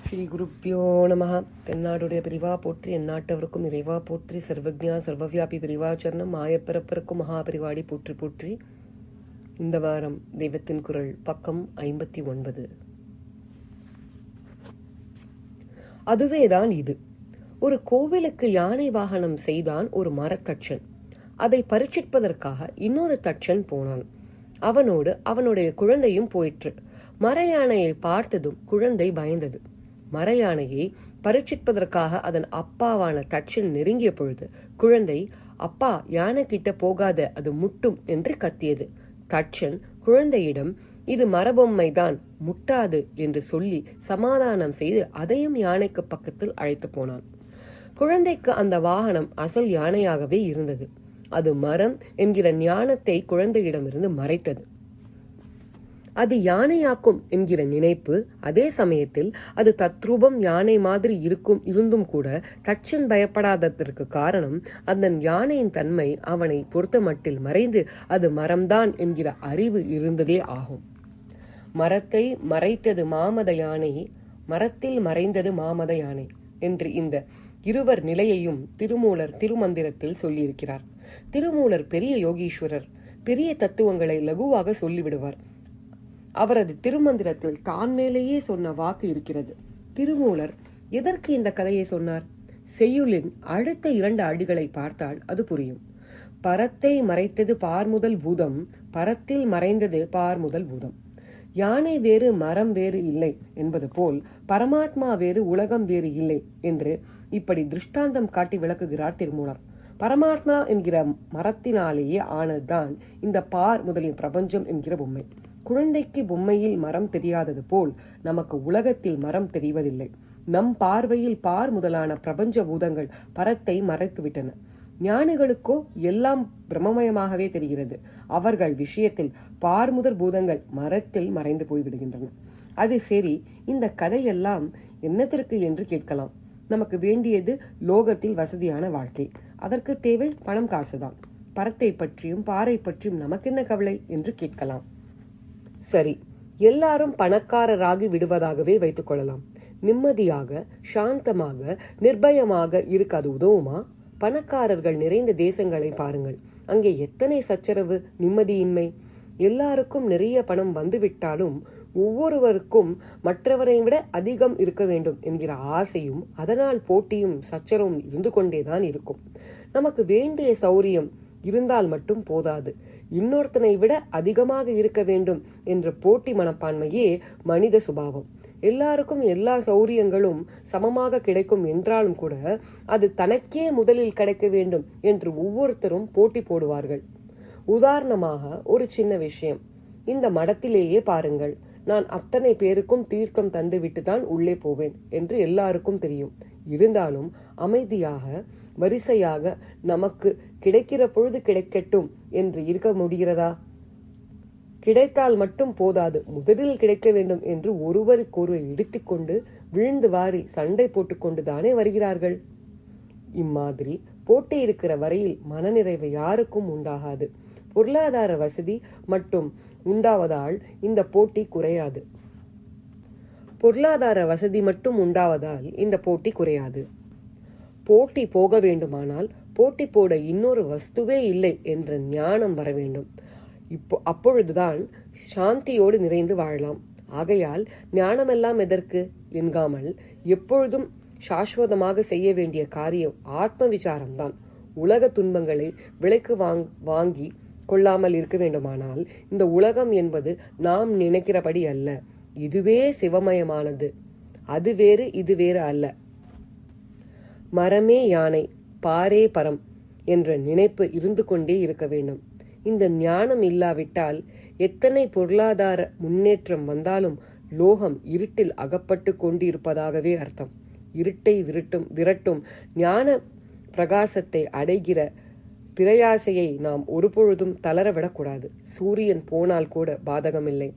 ஸ்ரீ குருப்பியோ நமஹ. தென்னாடுடைய பிரிவா போற்றி, எந்நாட்டவருக்கும் இறைவா போற்றி, சர்வஜா சர்வவியாபி பிரிவாச்சரணம் மாயப்பிறப்பிற்கும் மகாபிரிவாடி போற்றி போற்றி. இந்த வாரம் தெய்வத்தின் குரல் பக்கம் 59. அதுவேதான் இது. ஒரு கோவிலுக்கு யானை வாகனம் செய்தான் ஒரு மரத்தச்சன். அதை பரீட்சிப்பதற்காக இன்னொரு தச்சன் போனான். அவனோடு அவனுடைய குழந்தையும் போயிற்று. மர யானையை பார்த்ததும் குழந்தை பயந்தது. மர யானையை பரீட்சிப்பதற்காக அதன் அப்பாவான தச்சன் நெருங்கிய பொழுது குழந்தை, அப்பா, யானை கிட்ட போகாத, அது முட்டும் என்று கத்தியது. தச்சன் குழந்தையிடம், இது மரபொம்மைதான், முட்டாது என்று சொல்லி சமாதானம் செய்து அதையும் யானைக்கு பக்கத்தில் அழைத்து போனான். குழந்தைக்கு அந்த வாகனம் அசல் யானையாகவே இருந்தது. அது மரம் என்கிற ஞானத்தை குழந்தையிடமிருந்து மறைத்தது. அது யானையாக்கும் என்கிற நினைப்பு. அதே சமயத்தில் அது தத்ரூபம் யானை மாதிரி இருந்தும் கூட தச்சன் பயப்படாததற்கு காரணம் அந்த யானையின் தன்மை அவனை பொறுத்த மட்டில் மறைந்து அது மரம்தான் என்கிற அறிவு இருந்ததே ஆகும். மரத்தை மறைத்தது மாமத யானை, மரத்தில் மறைந்தது மாமத யானை என்று இந்த இருவர் நிலையையும் திருமூலர் திருமந்திரத்தில் சொல்லியிருக்கிறார். திருமூலர் பெரிய யோகீஸ்வரர், பெரிய தத்துவங்களை லகுவாக சொல்லிவிடுவார். அவரது திருமந்திரத்தில் தான் மேலேயே சொன்ன வாக்கு இருக்கிறது. திருமூலர் எதற்கு இந்த கதையை சொன்னார்? செய்யுளின் அடுத்த 2 அடிகளை பார்த்தால் அது புரியும். பரத்தை மறைத்தது பார்முதல் பூதம், பரத்தில் மறைந்தது பார்முதல் பூதம். யானை வேறு மரம் வேறு இல்லை என்பது போல் பரமாத்மா வேறு உலகம் வேறு இல்லை என்று இப்படி திருஷ்டாந்தம் காட்டி விளக்குகிறார் திருமூலர். பரமாத்மா என்கிற மரத்தினாலேயே ஆனதுதான் இந்த பார் முதலிய பிரபஞ்சம் என்கிற பொம்மை. குழந்தைக்கு பொம்மையில் மரம் தெரியாதது போல் நமக்கு உலகத்தில் மரம் தெரிவதில்லை. நம் பார்வையில் பார் முதலான பிரபஞ்ச பூதங்கள் பரத்தை மறைத்துவிட்டன. ஞானிகளுக்கோ எல்லாம் பிரம்மமயமாகவே தெரிகிறது. அவர்கள் விஷயத்தில் பார் முதல் பூதங்கள் மரத்தில் மறைந்து போய்விடுகின்றன. அது சரி, இந்த கதையெல்லாம் என்னத்திற்கு என்று கேட்கலாம். நமக்கு வேண்டியது லோகத்தில் வசதியான வாழ்க்கை. அதற்கு தேவை பணம், காசுதான். பரத்தை பற்றியும் பாறை பற்றியும் நமக்கு என்ன கவலை என்று கேட்கலாம். சரி, எல்லாரும் பணக்காரராகி விடுவதாகவே வைத்துக் கொள்ளலாம். நிம்மதியாக, சாந்தமாக, நிர்பயமாக இருக்க அது உதவுமா? பணக்காரர்கள் நிறைந்த தேசங்களை பாருங்கள். அங்கே எத்தனை சச்சரவு, நிம்மதியின்மை. எல்லாருக்கும் நிறைய பணம் வந்துவிட்டாலும் ஒவ்வொருவருக்கும் மற்றவரை விட அதிகம் இருக்க வேண்டும் என்கிற ஆசையும் அதனால் போட்டியும் சச்சரவும் இருந்து கொண்டேதான் இருக்கும். நமக்கு வேண்டிய சௌரியம் இருந்தால் மட்டும் போதாது, இன்னொருத்தனை விட அதிகமாக இருக்க வேண்டும் என்ற போட்டி மனப்பான்மையே மனித சுபாவம். எல்லாருக்கும் எல்லா சௌரியங்களும் சமமாக கிடைக்கும் என்றாலும் கூட அது தனக்கே முதலில் கிடைக்க வேண்டும் என்று ஒவ்வொருத்தரும் போட்டி போடுவார்கள். உதாரணமாக ஒரு சின்ன விஷயம், இந்த மடத்திலேயே பாருங்கள். நான் அத்தனை பேருக்கும் தீர்த்தம் தந்துவிட்டு தான் உள்ளே போவேன் என்று எல்லாருக்கும் தெரியும். இருந்தாலும் அமைதியாக வரிசையாக நமக்கு கிடைக்கிற பொழுது கிடைக்கட்டும் என்று இருக்க முடிகிறதா? கிடைத்தால் மட்டும் போதாது, முதலில் கிடைக்க வேண்டும் என்று ஒருவருக்கொருவர் இடித்துக்கொண்டு விழுந்து வாரி சண்டை போட்டுக்கொண்டு தானே வருகிறார்கள். இம்மாதிரி போட்டி இருக்கிற வரையில் மனநிறைவு யாருக்கும் உண்டாகாது. பொருளாதார வசதி மட்டும் உண்டாவதால் இந்த போட்டி குறையாது. பொருளாதார வசதி மட்டும் உண்டாவதால் இந்த போட்டி குறையாது. போட்டி போக வேண்டுமானால் போட்டி போட இன்னொரு வஸ்துவே இல்லை என்ற ஞானம் வர வேண்டும். அப்பொழுதுதான் சாந்தியோடு நிறைந்து வாழலாம். ஆகையால் ஞானமெல்லாம் எதற்கு என்காமல் எப்பொழுதும் சாஸ்வதமாக செய்ய வேண்டிய காரியம் ஆத்ம விசாரம்தான். உலக துன்பங்களை விலைக்கு வாங்கி கொள்ளாமல் இருக்க வேண்டுமானால் இந்த உலகம் என்பது நாம் நினைக்கிறபடி அல்ல. இதுவே சிவமயமானது. அது வேறு இது வேறு அல்ல. மரமே யானை, பாரே பரம் என்ற நினைப்பு இருந்து கொண்டே இருக்க வேண்டும். இந்த ஞானம் இல்லாவிட்டால் எத்தனை பொருளாதார முன்னேற்றம் வந்தாலும் லோகம் இருட்டில் அகப்பட்டு கொண்டிருப்பதாகவே அர்த்தம். இருட்டை விரட்டும் ஞான பிரகாசத்தை அடைகிற பிரயாசையை நாம் ஒருபொழுதும் தளரவிடக்கூடாது. சூரியன் போனால் கூட பாதகமில்லை.